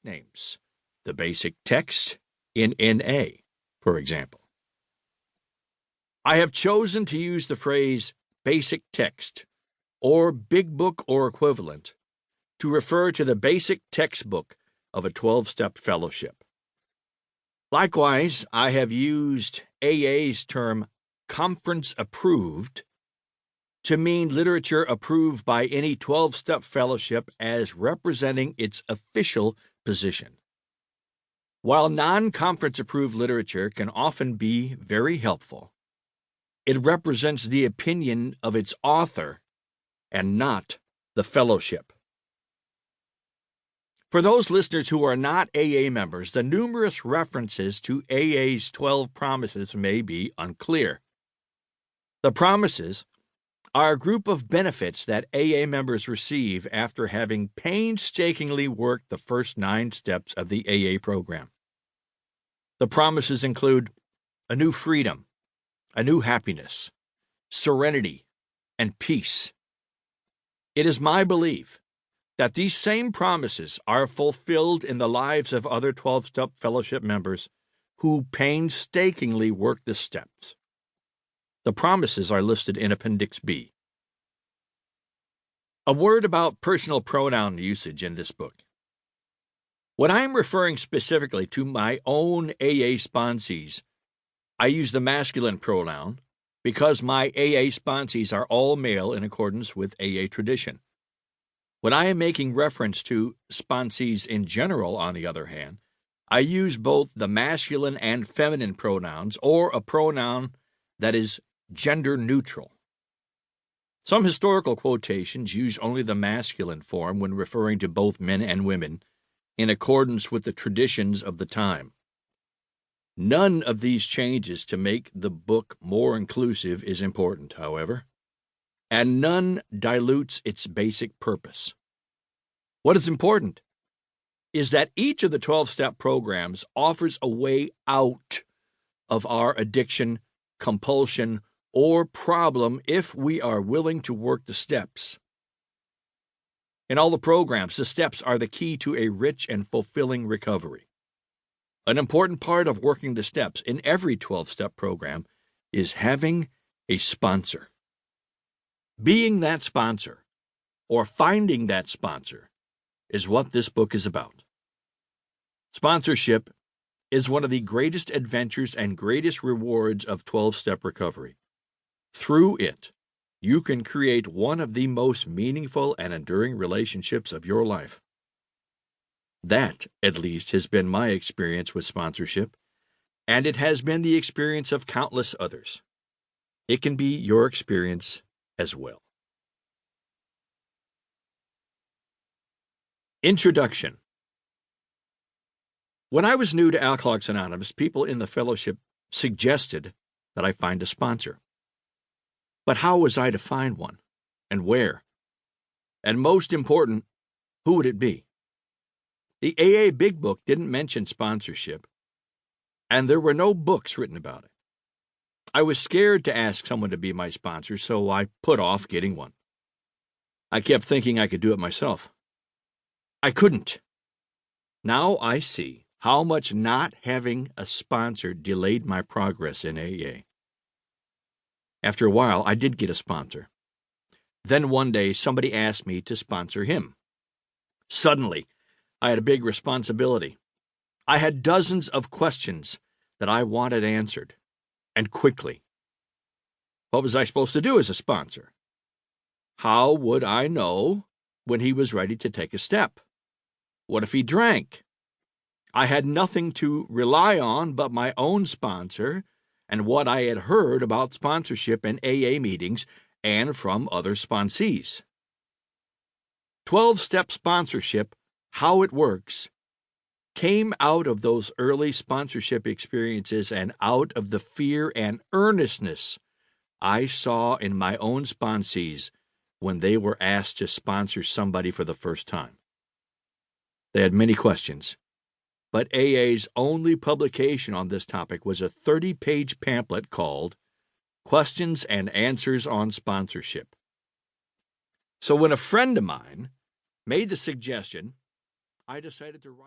nicknames, the basic text in NA, for example. I have chosen to use the phrase basic text, or big book or equivalent, to refer to the basic textbook of a 12-step fellowship. Likewise, I have used AA's term conference approved to mean literature approved by any 12-step fellowship as representing its official position. While non-conference approved literature can often be very helpful, it represents the opinion of its author and not the fellowship. For those listeners who are not AA members, the numerous references to AA's 12 promises may be unclear. The promises are a group of benefits that AA members receive after having painstakingly worked the first 9 steps of the AA program. The promises include a new freedom, a new happiness, serenity, and peace. It is my belief that these same promises are fulfilled in the lives of other 12-step fellowship members who painstakingly work the steps. The promises are listed in Appendix B. A word about personal pronoun usage in this book. When I am referring specifically to my own AA sponsees, I use the masculine pronoun because my AA sponsees are all male in accordance with AA tradition. When I am making reference to sponsees in general, on the other hand, I use both the masculine and feminine pronouns or a pronoun that is gender neutral. Some historical quotations use only the masculine form when referring to both men and women in accordance with the traditions of the time. None of these changes to make the book more inclusive is important, however, and none dilutes its basic purpose. What is important is that each of the 12-step programs offers a way out of our addiction, compulsion, or problem if we are willing to work the steps. In all the programs, the steps are the key to a rich and fulfilling recovery. An important part of working the steps in every 12-step program is having a sponsor. Being that sponsor, or finding that sponsor, is what this book is about. Sponsorship is one of the greatest adventures and greatest rewards of 12-step recovery. Through it, you can create one of the most meaningful and enduring relationships of your life. That, at least, has been my experience with sponsorship, and it has been the experience of countless others. It can be your experience as well. Introduction. When I was new to Alcoholics Anonymous, people in the fellowship suggested that I find a sponsor. But how was I to find one, and where? And most important, who would it be? The AA Big Book didn't mention sponsorship, and there were no books written about it. I was scared to ask someone to be my sponsor, so I put off getting one. I kept thinking I could do it myself. I couldn't. Now I see how much not having a sponsor delayed my progress in AA. After a while, I did get a sponsor. Then one day, somebody asked me to sponsor him. Suddenly, I had a big responsibility. I had dozens of questions that I wanted answered, and quickly. What was I supposed to do as a sponsor? How would I know when he was ready to take a step? What if he drank? I had nothing to rely on but my own sponsor and what I had heard about sponsorship in AA meetings and from other sponsees. 12-step sponsorship, how it works, came out of those early sponsorship experiences and out of the fear and earnestness I saw in my own sponsees when they were asked to sponsor somebody for the first time. They had many questions, but AA's only publication on this topic was a 30-page pamphlet called Questions and Answers on Sponsorship. So when a friend of mine made the suggestion, I decided to write